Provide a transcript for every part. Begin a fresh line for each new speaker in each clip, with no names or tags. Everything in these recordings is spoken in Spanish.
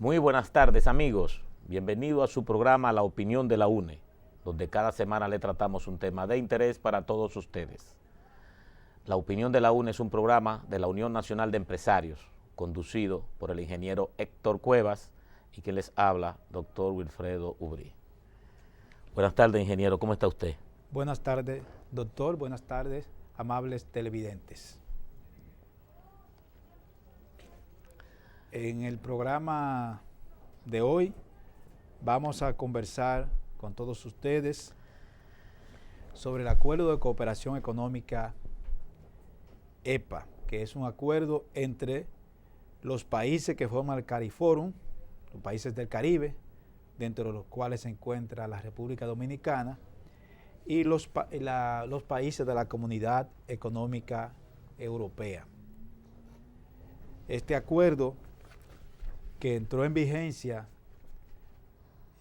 Muy buenas tardes, amigos. Bienvenido a su programa La Opinión de la UNE, donde cada semana le tratamos un tema de interés para todos ustedes. La Opinión de la UNE es un programa de la Unión Nacional de Empresarios, conducido por el ingeniero Héctor Cuevas y que les habla, doctor Wilfredo Ubrí. Buenas tardes, ingeniero. ¿Cómo está usted?
Buenas tardes, doctor. Buenas tardes, amables televidentes. En el programa de hoy vamos a conversar con todos ustedes sobre el Acuerdo de Cooperación Económica EPA, que es un acuerdo entre los países que forman el CARIFORUM, los países del Caribe, dentro de los cuales se encuentra la República Dominicana, y los países de la Comunidad Económica Europea. Este acuerdo, que entró en vigencia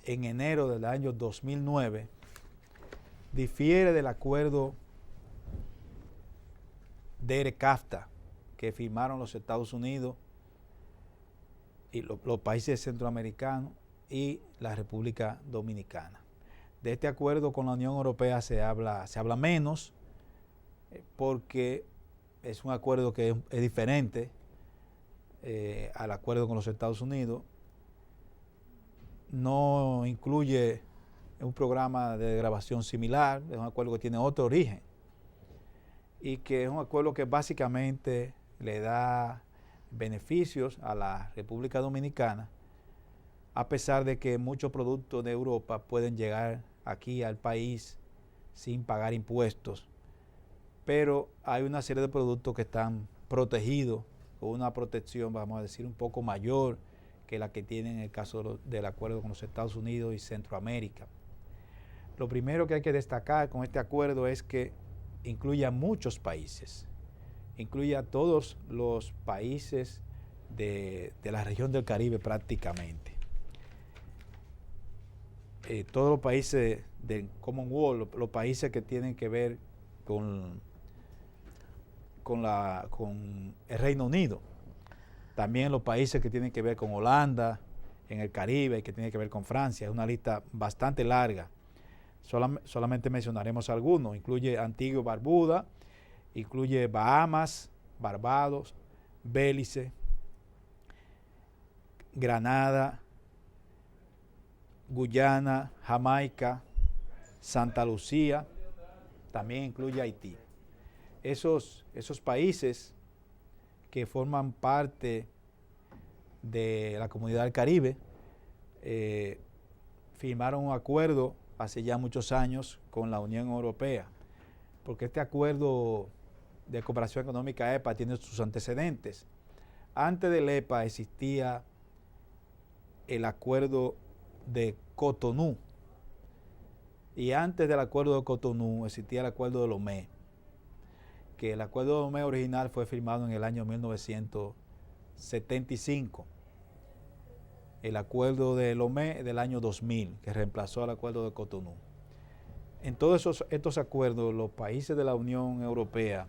en enero del año 2009, difiere del acuerdo de ERE-CAFTA que firmaron los Estados Unidos y los países centroamericanos y la República Dominicana. De este acuerdo con la Unión Europea se habla menos porque es un acuerdo que es diferente al acuerdo con los Estados Unidos. No incluye un programa de grabación similar, es un acuerdo que tiene otro origen y que es un acuerdo que básicamente le da beneficios a la República Dominicana, a pesar de que muchos productos de Europa pueden llegar aquí al país sin pagar impuestos, pero hay una serie de productos que están protegidos con una protección, vamos a decir, un poco mayor que la que tienen en el caso del acuerdo con los Estados Unidos y Centroamérica. Lo primero que hay que destacar con este acuerdo es que incluye a muchos países, incluye a todos los países de la región del Caribe prácticamente. Todos los países del Commonwealth, los países que tienen que ver con el Reino Unido, también los países que tienen que ver con Holanda, en el Caribe, y que tienen que ver con Francia. Es una lista bastante larga. Solamente mencionaremos algunos. Incluye Antigua y Barbuda, incluye Bahamas, Barbados, Belice, Granada, Guyana, Jamaica, Santa Lucía, también incluye Haití. Esos países que forman parte de la Comunidad del Caribe firmaron un acuerdo hace ya muchos años con la Unión Europea, porque este acuerdo de cooperación económica EPA tiene sus antecedentes. Antes del EPA existía el acuerdo de Cotonú, y antes del acuerdo de Cotonú existía el acuerdo de Lomé, que el acuerdo de Lomé original fue firmado en el año 1975. El acuerdo de Lomé del año 2000, que reemplazó al acuerdo de Cotonú. En todos estos acuerdos, los países de la Unión Europea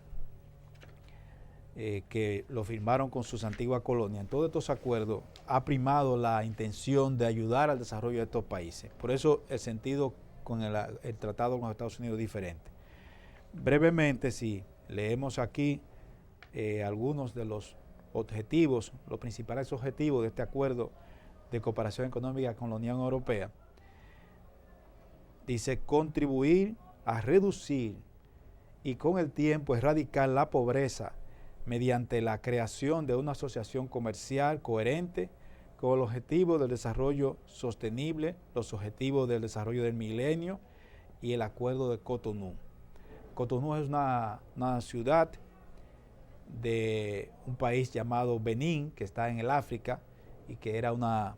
que lo firmaron con sus antiguas colonias, en todos estos acuerdos ha primado la intención de ayudar al desarrollo de estos países. Por eso el sentido con el tratado con los Estados Unidos es diferente. Brevemente, si leemos aquí algunos de los objetivos, los principales objetivos de este acuerdo de cooperación económica con la Unión Europea, dice: contribuir a reducir y con el tiempo erradicar la pobreza mediante la creación de una asociación comercial coherente con los objetivos del desarrollo sostenible, los objetivos del desarrollo del milenio y el acuerdo de Cotonú. Cotonú es una ciudad de un país llamado Benín, que está en el África y que era una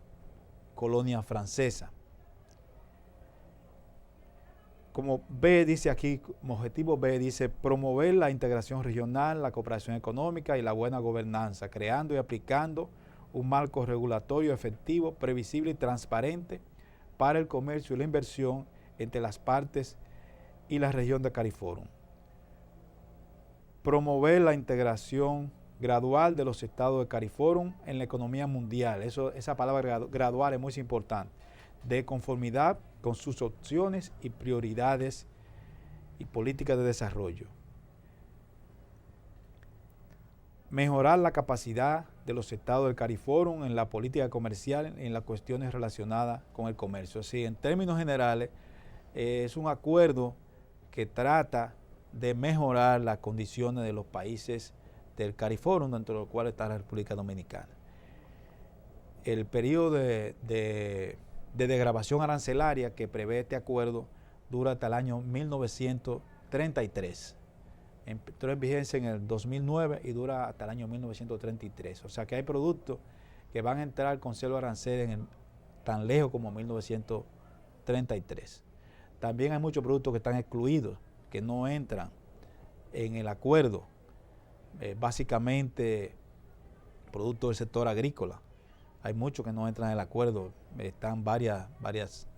colonia francesa. Como B dice aquí, como objetivo B dice: promover la integración regional, la cooperación económica y la buena gobernanza, creando y aplicando un marco regulatorio efectivo, previsible y transparente para el comercio y la inversión entre las partes y la región de CARIFORUM. Promover la integración gradual de los estados del CARIFORUM en la economía mundial. Esa palabra gradual es muy importante, de conformidad con sus opciones y prioridades y políticas de desarrollo. Mejorar la capacidad de los estados del CARIFORUM en la política comercial y en las cuestiones relacionadas con el comercio. Así, en términos generales, es un acuerdo que trata de mejorar las condiciones de los países del CARIFORUM, dentro de los cuales está la República Dominicana. El periodo de desgravación arancelaria que prevé este acuerdo dura hasta el año 1933. Entró en vigencia en el 2009 y dura hasta el año 1933. O sea que hay productos que van a entrar con cero arancel tan lejos como 1933. También hay muchos productos que están excluidos, que no entran en el acuerdo. Básicamente productos del sector agrícola. Hay muchos que no entran en el acuerdo. Están varias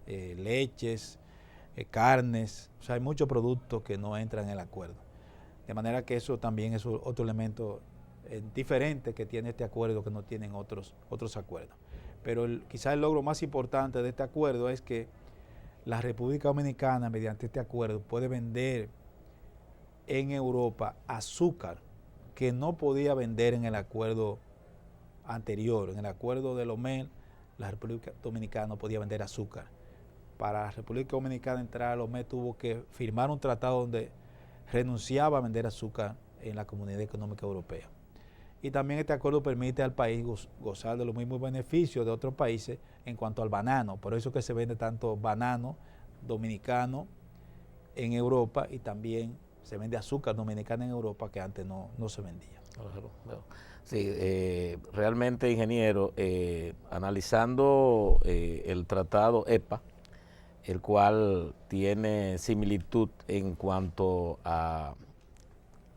leches, carnes. O sea, hay muchos productos que no entran en el acuerdo. De manera que eso también es otro elemento diferente que tiene este acuerdo que no tienen otros acuerdos. Pero quizás el logro más importante de este acuerdo es que la República Dominicana, mediante este acuerdo, puede vender en Europa azúcar que no podía vender en el acuerdo anterior. En el acuerdo de Lomé, la República Dominicana no podía vender azúcar. Para la República Dominicana entrar a Lomé tuvo que firmar un tratado donde renunciaba a vender azúcar en la Comunidad Económica Europea. Y también este acuerdo permite al país gozar de los mismos beneficios de otros países en cuanto al banano. Por eso que se vende tanto banano dominicano en Europa y también se vende azúcar dominicana en Europa que antes no se vendía.
Claro. Sí, realmente, ingeniero, analizando el tratado EPA, el cual tiene similitud en cuanto a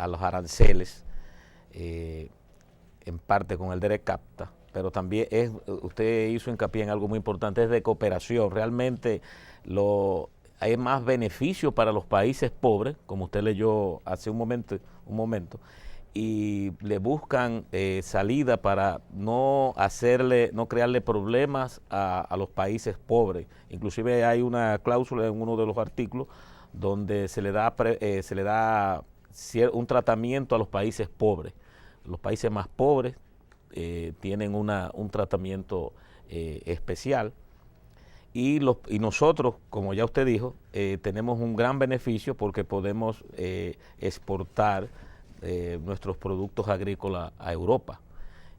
los aranceles, en parte con el DERECAFTA, pero también usted hizo hincapié en algo muy importante, es de cooperación. Realmente hay más beneficio para los países pobres, como usted leyó hace un momento, y le buscan salida para no crearle problemas a los países pobres. Inclusive hay una cláusula en uno de los artículos donde se le da un tratamiento a los países pobres. Los países más pobres tienen un tratamiento especial. Y nosotros, como ya usted dijo, tenemos un gran beneficio porque podemos exportar nuestros productos agrícolas a Europa.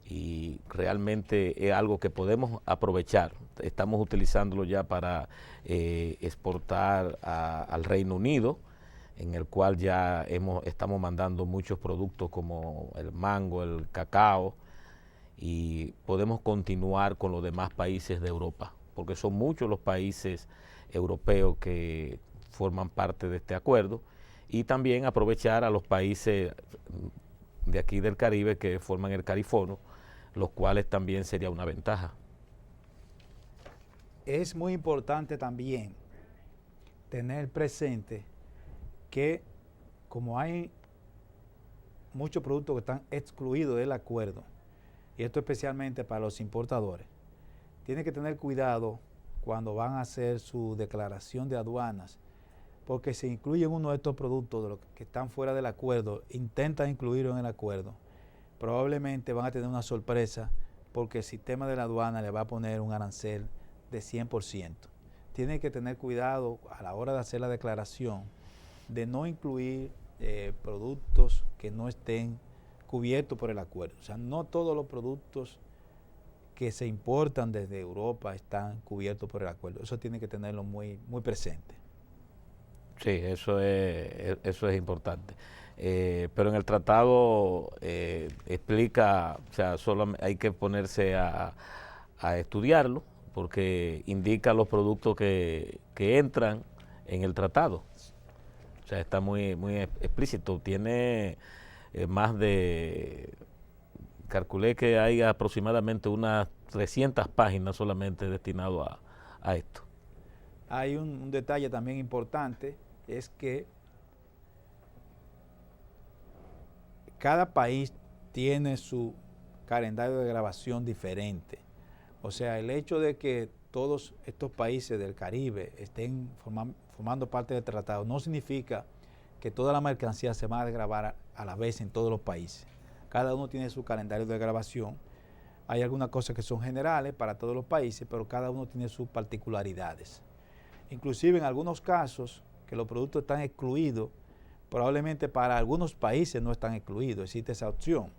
Y realmente es algo que podemos aprovechar. Estamos utilizándolo ya para exportar al Reino Unido, en el cual ya estamos mandando muchos productos como el mango, el cacao, y podemos continuar con los demás países de Europa, porque son muchos los países europeos que forman parte de este acuerdo, y también aprovechar a los países de aquí del Caribe que forman el CARIFORUM, los cuales también sería una ventaja.
Es muy importante también tener presente que como hay muchos productos que están excluidos del acuerdo, y esto especialmente para los importadores, tienen que tener cuidado cuando van a hacer su declaración de aduanas, porque si incluyen uno de estos productos de los que están fuera del acuerdo, intentan incluirlo en el acuerdo, probablemente van a tener una sorpresa porque el sistema de la aduana le va a poner un arancel de 100%. Tienen que tener cuidado a la hora de hacer la declaración de no incluir productos que no estén cubiertos por el acuerdo. O sea, no todos los productos que se importan desde Europa están cubiertos por el acuerdo. Eso tiene que tenerlo muy presente.
Sí, eso es importante. Pero en el tratado explica, o sea, solo hay que ponerse a estudiarlo, porque indica los productos que entran en el tratado. O sea, está muy explícito. Tiene calculé que hay aproximadamente unas 300 páginas solamente destinado a esto.
Hay un detalle también importante, es que cada país tiene su calendario de grabación diferente. O sea, el hecho de que todos estos países del Caribe estén formando parte del tratado no significa que toda la mercancía se va a grabar a la vez en todos los países. Cada uno tiene su calendario de grabación. Hay algunas cosas que son generales para todos los países, pero cada uno tiene sus particularidades. Inclusive en algunos casos que los productos están excluidos, probablemente para algunos países no están excluidos, existe esa opción.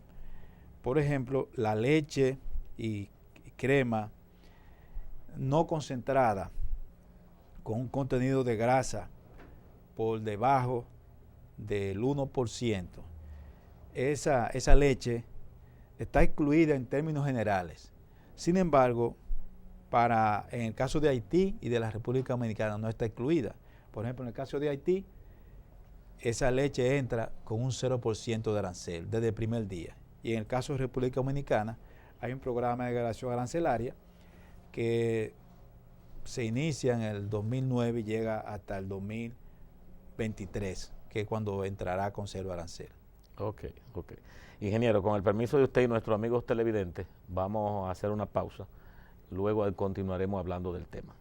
Por ejemplo, la leche y crema no concentrada con un contenido de grasa por debajo del 1%. Esa leche está excluida en términos generales. Sin embargo, en el caso de Haití y de la República Dominicana no está excluida. Por ejemplo, en el caso de Haití, esa leche entra con un 0% de arancel desde el primer día. Y en el caso de República Dominicana, hay un programa de graduación arancelaria que se inicia en el 2009 y llega hasta el 2023, que es cuando entrará con cero arancel.
Ok. Ingeniero, con el permiso de usted y nuestros amigos televidentes, vamos a hacer una pausa. Luego continuaremos hablando del tema.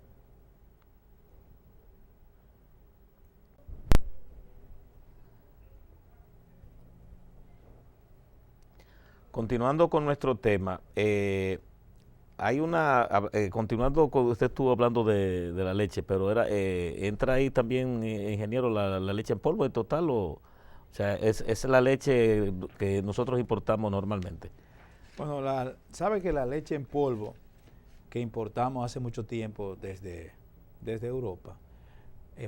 Continuando con nuestro tema, continuando con, usted estuvo hablando de la leche, pero entra ahí también, ingeniero, la leche en polvo en total, o sea, es la leche que nosotros importamos normalmente.
Bueno, sabe que la leche en polvo que importamos hace mucho tiempo desde Europa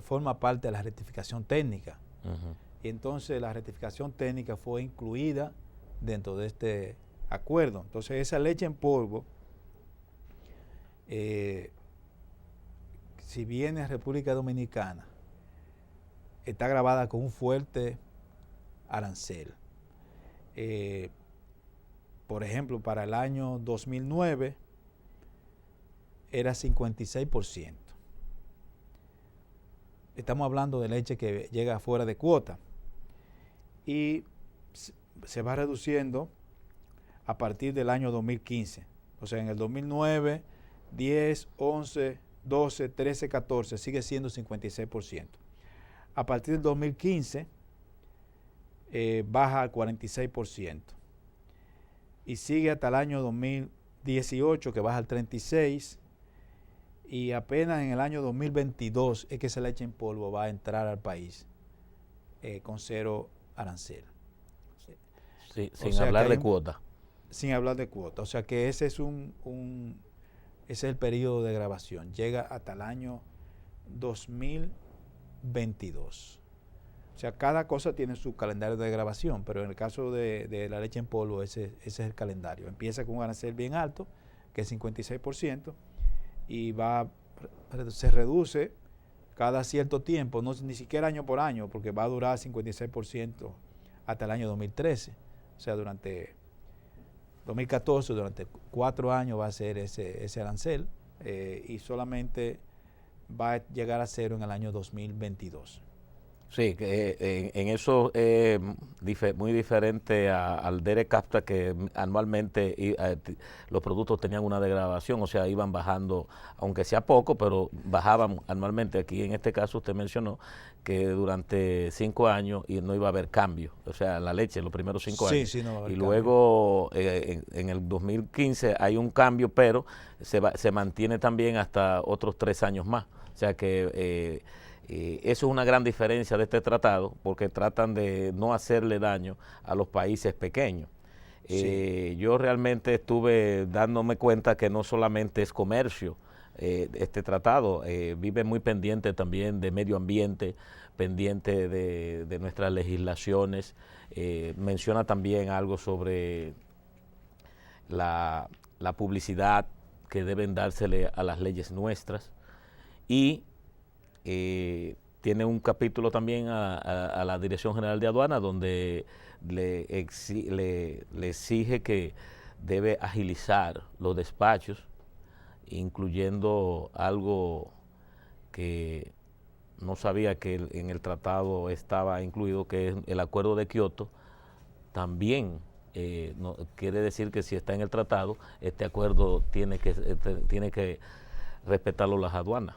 forma parte de la rectificación técnica. Y entonces la rectificación técnica fue incluida dentro de este acuerdo. Entonces esa leche en polvo, si viene a República Dominicana, está grabada con un fuerte arancel. Por ejemplo, para el año 2009 era 56%. Estamos hablando de leche que llega fuera de cuota. Y se va reduciendo a partir del año 2015. O sea, en el 2009, 10, 11, 12, 13, 14, sigue siendo 56%. A partir del 2015, baja al 46%. Y sigue hasta el año 2018, que baja al 36%. Y apenas en el año 2022 es que esa leche en polvo va a entrar al país con cero arancel.
Sí, sin hablar de cuota.
Sin hablar de cuota. O sea que ese es ese es el periodo de grabación. Llega hasta el año 2022. O sea, cada cosa tiene su calendario de grabación, pero en el caso de la leche en polvo, ese es el calendario. Empieza con un arancel bien alto, que es 56%, y se reduce cada cierto tiempo, ni siquiera año por año, porque va a durar 56% hasta el año 2013. O sea, durante 2014, durante 4 años va a ser ese arancel y solamente va a llegar a cero en el año 2022.
Sí, en eso es muy diferente al DERE-CAFTA, que anualmente los productos tenían una degradación, o sea, iban bajando, aunque sea poco, pero bajaban anualmente. Aquí en este caso usted mencionó que durante 5 años y no iba a haber cambio, o sea, la leche, los primeros 5 años.
Sí, no va a haber
y
cambio.
luego en el 2015 hay un cambio, pero se mantiene también hasta otros 3 años más. O sea que eso es una gran diferencia de este tratado, porque tratan de no hacerle daño a los países pequeños. Sí. Yo realmente estuve dándome cuenta que no solamente es comercio este tratado, vive muy pendiente también de medio ambiente, pendiente de nuestras legislaciones. Menciona también algo sobre la publicidad que deben dársele a las leyes nuestras, y tiene un capítulo también a la Dirección General de Aduana, donde le exige que debe agilizar los despachos, incluyendo algo que no sabía que en el tratado estaba incluido, que es el Acuerdo de Kioto. También no, quiere decir que si está en el tratado, este acuerdo tiene que respetarlo las aduanas.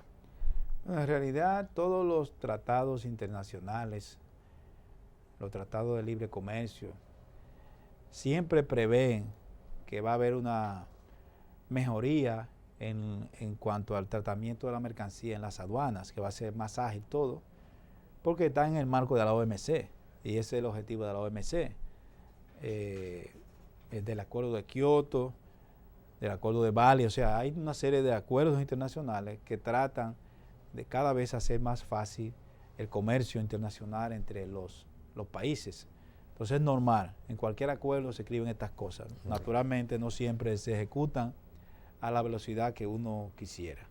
En realidad, todos los tratados internacionales, los tratados de libre comercio, siempre prevén que va a haber una mejoría en cuanto al tratamiento de la mercancía en las aduanas, que va a ser más ágil todo, porque está en el marco de la OMC, y ese es el objetivo de la OMC, del acuerdo de Kioto, del acuerdo de Bali. O sea, hay una serie de acuerdos internacionales que tratan de cada vez hacer más fácil el comercio internacional entre los países. Entonces es normal, en cualquier acuerdo se escriben estas cosas. Naturalmente no siempre se ejecutan a la velocidad que uno quisiera.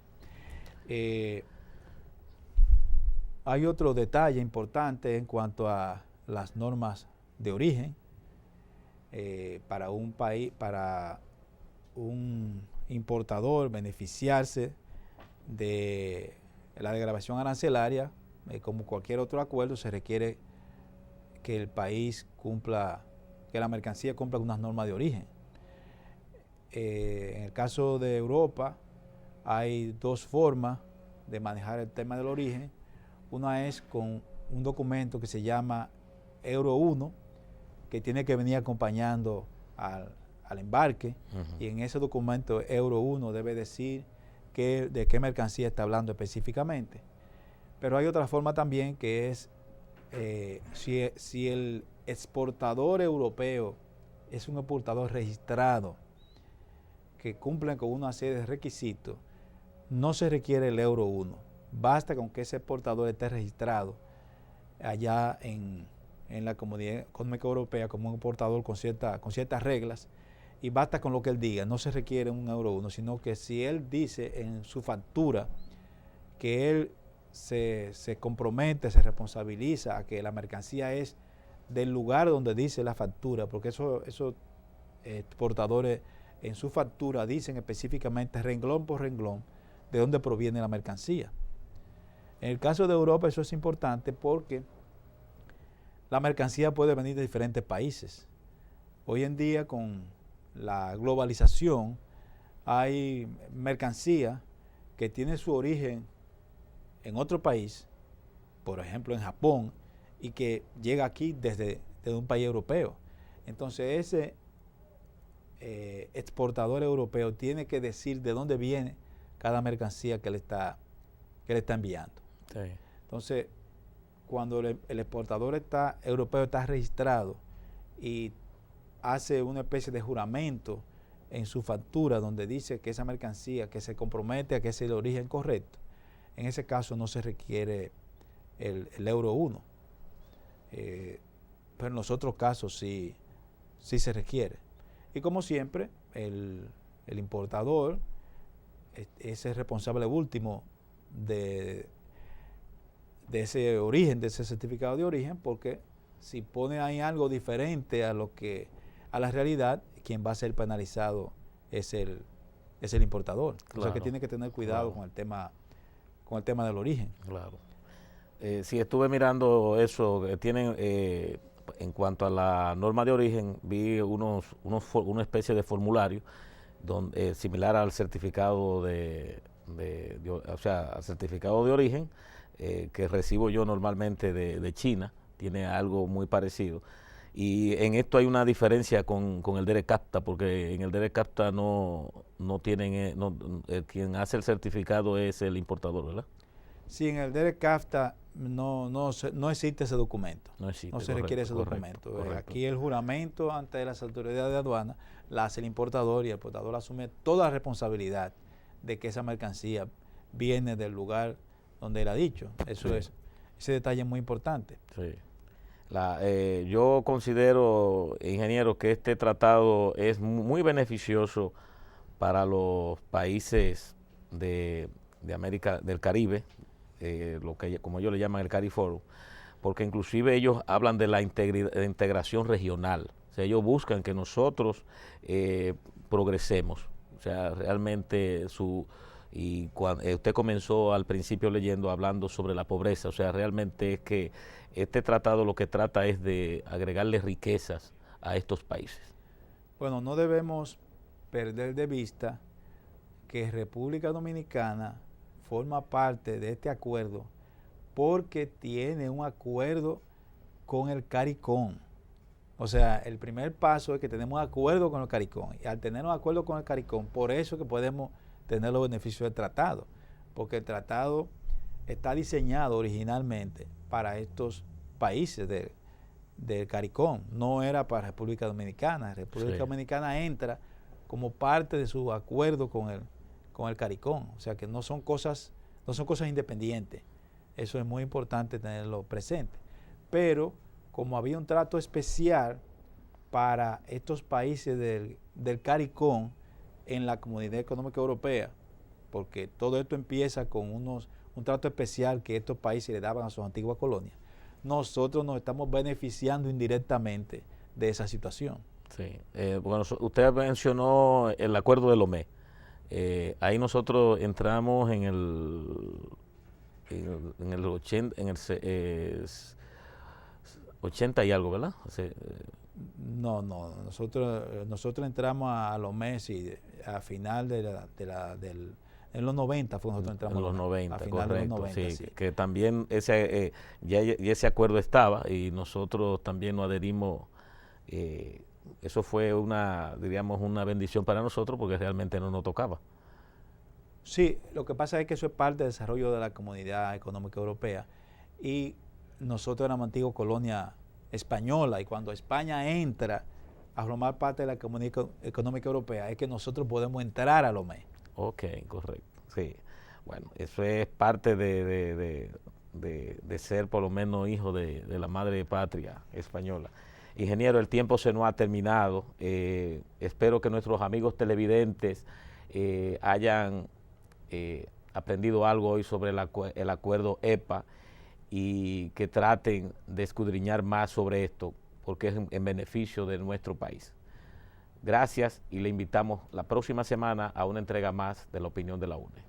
Hay otro detalle importante en cuanto a las normas de origen. Para un país, para un importador beneficiarse de la desgravación arancelaria, como cualquier otro acuerdo, se requiere que el país cumpla, que la mercancía cumpla unas normas de origen. En el caso de Europa hay dos formas de manejar el tema del origen. Una es con un documento que se llama Euro 1, que tiene que venir acompañando al embarque, y en ese documento Euro 1 debe decir de qué mercancía está hablando específicamente. Pero hay otra forma también, que es si el exportador europeo es un exportador registrado que cumple con una serie de requisitos, no se requiere el Euro 1. Basta con que ese exportador esté registrado allá en la Comunidad Económica Europea como un exportador con ciertas reglas, y basta con lo que él diga. No se requiere un Euro 1, sino que si él dice en su factura que él se compromete, se responsabiliza a que la mercancía es del lugar donde dice la factura, porque esos exportadores en su factura dicen específicamente, renglón por renglón, de dónde proviene la mercancía. En el caso de Europa eso es importante porque la mercancía puede venir de diferentes países. Hoy en día, con la globalización, hay mercancía que tiene su origen en otro país, por ejemplo en Japón, y que llega aquí desde un país europeo. Entonces ese exportador europeo tiene que decir de dónde viene cada mercancía que le está enviando. Sí. Entonces, cuando el exportador europeo está registrado y hace una especie de juramento en su factura donde dice que esa mercancía, que se compromete a que es el origen correcto, en ese caso no se requiere el Euro 1. Pero en los otros casos sí se requiere. Y como siempre, el importador es el responsable último de ese origen, de ese certificado de origen, porque si pone ahí algo diferente a la realidad, quien va a ser penalizado es el importador. Claro. O sea que tiene que tener cuidado, claro, con el tema del origen.
Claro. Sí, estuve mirando eso, tienen en cuanto a la norma de origen, vi una especie de formulario similar al certificado o sea, al certificado de origen que recibo yo normalmente de China. Tiene algo muy parecido. Y en esto hay una diferencia con el DERECAFTA, porque en el DERECAFTA no tienen, quien hace el certificado es el importador, ¿verdad?
Sí, en el DERECAFTA no existe ese documento. No se requiere ese documento. Correcto. Aquí el juramento ante las autoridades de aduana la hace el importador, y el importador asume toda la responsabilidad de que esa mercancía viene del lugar donde él ha dicho. Eso sí. Ese detalle es muy importante.
Sí. Yo considero, ingeniero, que este tratado es muy beneficioso para los países de América del Caribe, lo que como ellos le llaman el CARIFORUM, porque inclusive ellos hablan de la integración regional. O sea, ellos buscan que nosotros progresemos. O sea, realmente usted comenzó al principio hablando sobre la pobreza. O sea, realmente es que este tratado lo que trata es de agregarle riquezas a estos países.
Bueno, no debemos perder de vista que República Dominicana forma parte de este acuerdo porque tiene un acuerdo con el CARICOM. O sea, el primer paso es que tenemos un acuerdo con el CARICOM. Y al tener un acuerdo con el CARICOM, por eso es que podemos tener los beneficios del tratado. Porque el tratado está diseñado originalmente para estos países del CARICOM. No era para República Dominicana. República Dominicana entra como parte de su acuerdo con el CARICOM. O sea que no son cosas independientes. Eso es muy importante tenerlo presente. Pero como había un trato especial para estos países del CARICOM en la Comunidad Económica Europea, porque todo esto empieza con un trato especial que estos países le daban a sus antiguas colonias, nosotros nos estamos beneficiando indirectamente de esa situación.
Sí, bueno, usted mencionó el acuerdo de Lomé. Ahí nosotros entramos en el 80 y algo, ¿verdad?
No, nosotros entramos a Lomé a final en los 90 fue nosotros entramos.
En los 90,
a final
correcto,
de los 90,
sí. Que también ese acuerdo estaba y nosotros también nos adherimos. Eso fue diríamos, una bendición para nosotros porque realmente no nos tocaba.
Sí, lo que pasa es que eso es parte del desarrollo de la Comunidad Económica Europea y nosotros éramos antigua colonia española y cuando España entra a formar parte de la Comunidad Económica Europea es que nosotros podemos entrar a Lomé.
Ok, correcto, sí. Bueno, eso es parte de ser por lo menos hijo de la madre patria española. Ingeniero, el tiempo se nos ha terminado. Espero que nuestros amigos televidentes hayan aprendido algo hoy sobre el acuerdo EPA y que traten de escudriñar más sobre esto porque es en beneficio de nuestro país. Gracias y le invitamos la próxima semana a una entrega más de la opinión de la UNE.